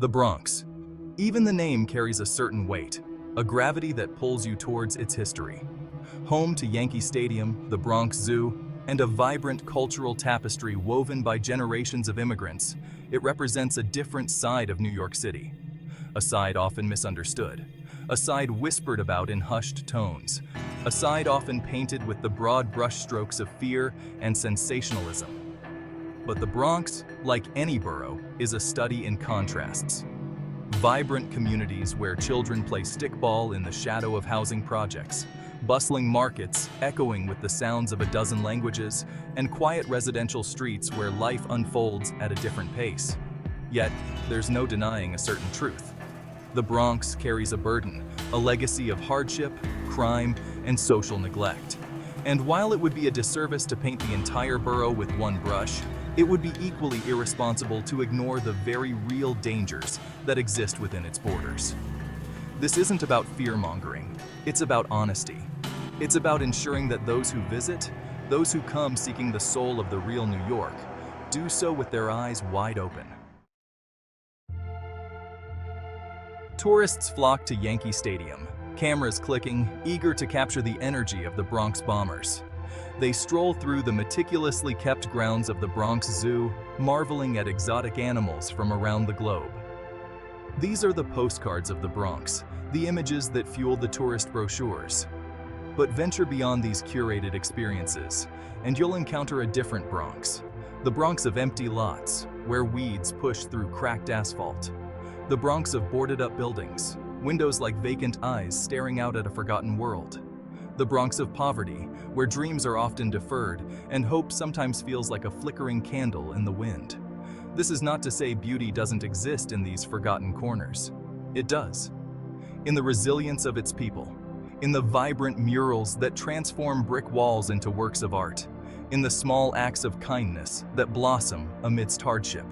The Bronx. Even the name carries a certain weight, a gravity that pulls you towards its history. Home to Yankee Stadium, the Bronx Zoo, and a vibrant cultural tapestry woven by generations of immigrants, it represents a different side of New York City. A side often misunderstood, a side whispered about in hushed tones, a side often painted with the broad brushstrokes of fear and sensationalism. But the Bronx, like any borough, is a study in contrasts. Vibrant communities where children play stickball in the shadow of housing projects, bustling markets echoing with the sounds of a dozen languages, and quiet residential streets where life unfolds at a different pace. Yet, there's no denying a certain truth. The Bronx carries a burden, a legacy of hardship, crime, and social neglect. And while it would be a disservice to paint the entire borough with one brush, it would be equally irresponsible to ignore the very real dangers that exist within its borders. This isn't about fear-mongering, it's about honesty. It's about ensuring that those who visit, those who come seeking the soul of the real New York, do so with their eyes wide open. Tourists flock to Yankee Stadium, cameras clicking, eager to capture the energy of the Bronx Bombers. They stroll through the meticulously kept grounds of the Bronx Zoo, marveling at exotic animals from around the globe. These are the postcards of the Bronx, the images that fuel the tourist brochures. But venture beyond these curated experiences, and you'll encounter a different Bronx. The Bronx of empty lots, where weeds push through cracked asphalt. The Bronx of boarded-up buildings, windows like vacant eyes staring out at a forgotten world. The Bronx of poverty, where dreams are often deferred and hope sometimes feels like a flickering candle in the wind. This is not to say beauty doesn't exist in these forgotten corners. It does. In the resilience of its people, in the vibrant murals that transform brick walls into works of art, in the small acts of kindness that blossom amidst hardship.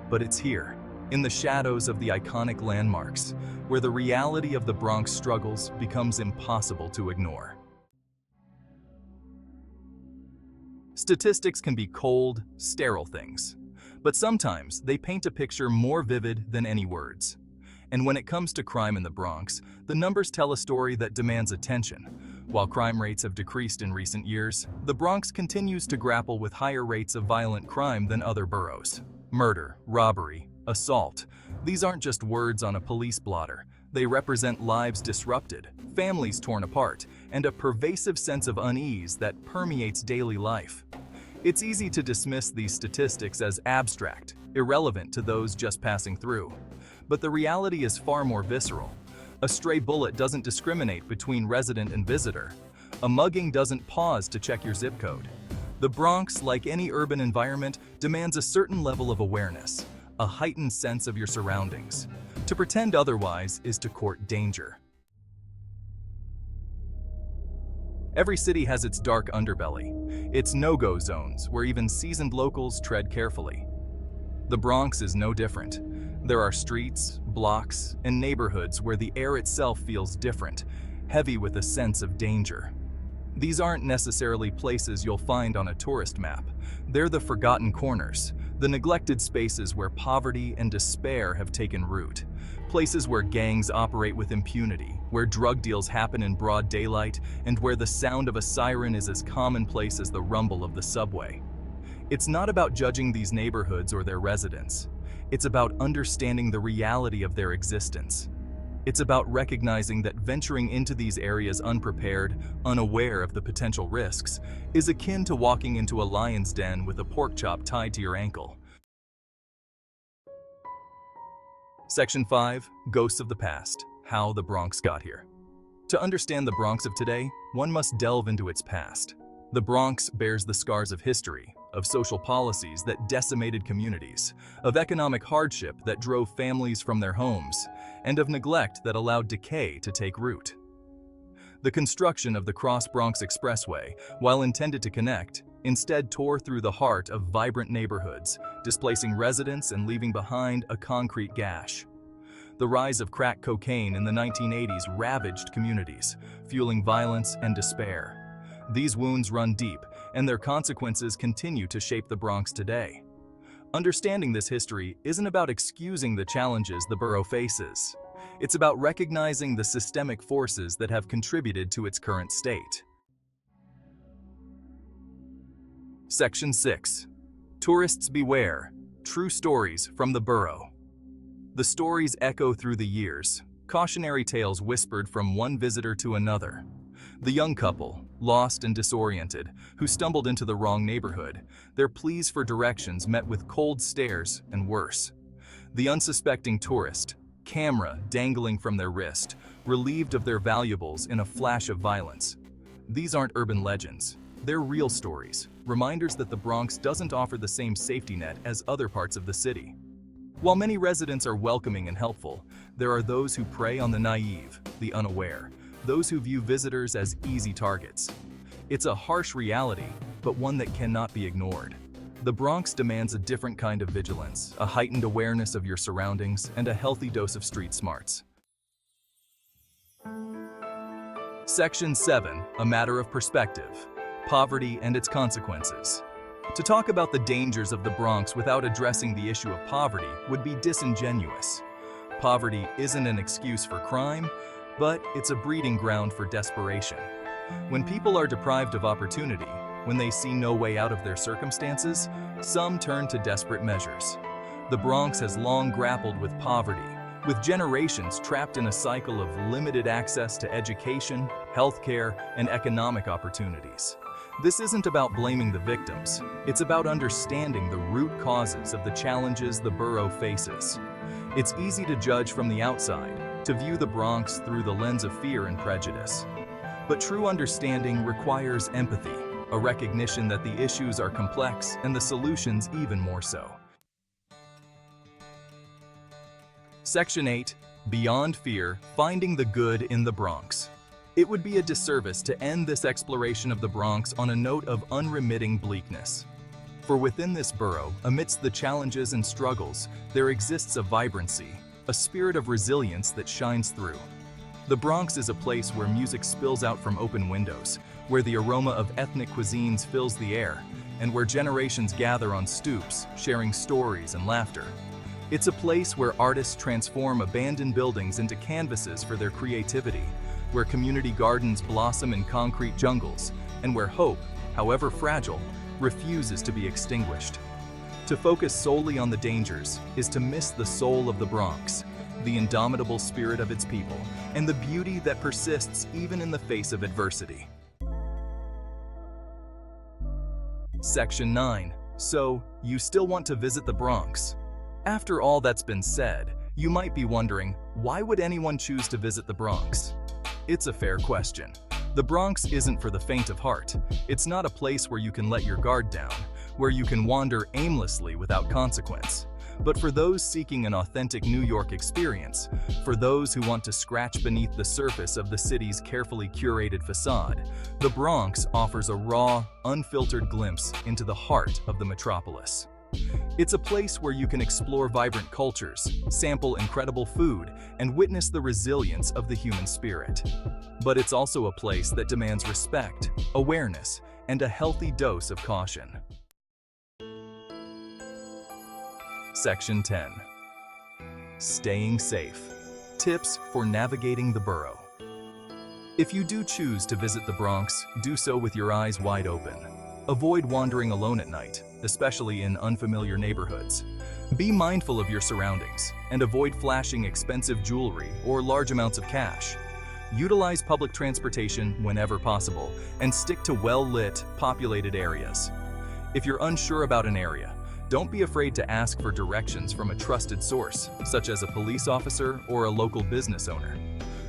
But it's here, in the shadows of the iconic landmarks, where the reality of the Bronx struggles becomes impossible to ignore. Statistics can be cold, sterile things, but sometimes they paint a picture more vivid than any words. And when it comes to crime in the Bronx, the numbers tell a story that demands attention. While crime rates have decreased in recent years, the Bronx continues to grapple with higher rates of violent crime than other boroughs. Murder, robbery, assault. These aren't just words on a police blotter. They represent lives disrupted, families torn apart, and a pervasive sense of unease that permeates daily life. It's easy to dismiss these statistics as abstract, irrelevant to those just passing through. But the reality is far more visceral. A stray bullet doesn't discriminate between resident and visitor. A mugging doesn't pause to check your zip code. The Bronx, like any urban environment, demands a certain level of awareness, a heightened sense of your surroundings. To pretend otherwise is to court danger. Every city has its dark underbelly, its no-go zones where even seasoned locals tread carefully. The Bronx is no different. There are streets, blocks, and neighborhoods where the air itself feels different, heavy with a sense of danger. These aren't necessarily places you'll find on a tourist map. They're the forgotten corners, the neglected spaces where poverty and despair have taken root. Places where gangs operate with impunity, where drug deals happen in broad daylight, and where the sound of a siren is as commonplace as the rumble of the subway. It's not about judging these neighborhoods or their residents. It's about understanding the reality of their existence. It's about recognizing that venturing into these areas unprepared, unaware of the potential risks, is akin to walking into a lion's den with a pork chop tied to your ankle. Section 5. Ghosts of the Past. How the Bronx Got Here. To understand the Bronx of today, one must delve into its past. The Bronx bears the scars of history, of social policies that decimated communities, of economic hardship that drove families from their homes, and of neglect that allowed decay to take root. The construction of the Cross Bronx Expressway, while intended to connect, instead tore through the heart of vibrant neighborhoods, displacing residents and leaving behind a concrete gash. The rise of crack cocaine in the 1980s ravaged communities, fueling violence and despair. These wounds run deep, and their consequences continue to shape the Bronx today. Understanding this history isn't about excusing the challenges the borough faces. It's about recognizing the systemic forces that have contributed to its current state. Section 6. Tourists beware. True stories from the borough. The stories echo through the years, cautionary tales whispered from one visitor to another. The young couple, lost and disoriented, who stumbled into the wrong neighborhood, their pleas for directions met with cold stares and worse. The unsuspecting tourist, camera dangling from their wrist, relieved of their valuables in a flash of violence. These aren't urban legends. They're real stories, reminders that the Bronx doesn't offer the same safety net as other parts of the city. While many residents are welcoming and helpful, there are those who prey on the naive, the unaware, those who view visitors as easy targets. It's a harsh reality, but one that cannot be ignored. The Bronx demands a different kind of vigilance, a heightened awareness of your surroundings, and a healthy dose of street smarts. Section 7. A matter of perspective. Poverty and its consequences. To talk about the dangers of the Bronx without addressing the issue of poverty would be disingenuous. Poverty isn't an excuse for crime, but it's a breeding ground for desperation. When people are deprived of opportunity, when they see no way out of their circumstances, some turn to desperate measures. The Bronx has long grappled with poverty, with generations trapped in a cycle of limited access to education, healthcare, and economic opportunities. This isn't about blaming the victims. It's about understanding the root causes of the challenges the borough faces. It's easy to judge from the outside, to view the Bronx through the lens of fear and prejudice. But true understanding requires empathy, a recognition that the issues are complex and the solutions even more so. Section 8. Beyond Fear, Finding the Good in the Bronx. It would be a disservice to end this exploration of the Bronx on a note of unremitting bleakness. For within this borough, amidst the challenges and struggles, there exists a vibrancy, a spirit of resilience that shines through. The Bronx is a place where music spills out from open windows, where the aroma of ethnic cuisines fills the air, and where generations gather on stoops, sharing stories and laughter. It's a place where artists transform abandoned buildings into canvases for their creativity, where community gardens blossom in concrete jungles, and where hope, however fragile, refuses to be extinguished. To focus solely on the dangers is to miss the soul of the Bronx, the indomitable spirit of its people, and the beauty that persists even in the face of adversity. Section 9. So, you still want to visit the Bronx? After all that's been said, you might be wondering, why would anyone choose to visit the Bronx? It's a fair question. The Bronx isn't for the faint of heart. It's not a place where you can let your guard down, where you can wander aimlessly without consequence. But for those seeking an authentic New York experience, for those who want to scratch beneath the surface of the city's carefully curated facade, the Bronx offers a raw, unfiltered glimpse into the heart of the metropolis. It's a place where you can explore vibrant cultures, sample incredible food, and witness the resilience of the human spirit. But it's also a place that demands respect, awareness, and a healthy dose of caution. Section 10. Staying safe. Tips for navigating the borough. If you do choose to visit the Bronx, do so with your eyes wide open. Avoid wandering alone at night, especially in unfamiliar neighborhoods. Be mindful of your surroundings and avoid flashing expensive jewelry or large amounts of cash. Utilize public transportation whenever possible and stick to well-lit, populated areas. If you're unsure about an area, don't be afraid to ask for directions from a trusted source, such as a police officer or a local business owner.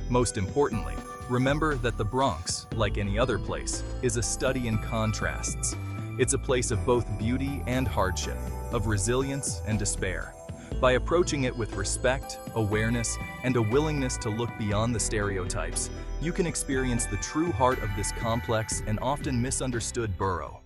Most importantly, remember that the Bronx, like any other place, is a study in contrasts. It's a place of both beauty and hardship, of resilience and despair. By approaching it with respect, awareness, and a willingness to look beyond the stereotypes, you can experience the true heart of this complex and often misunderstood borough.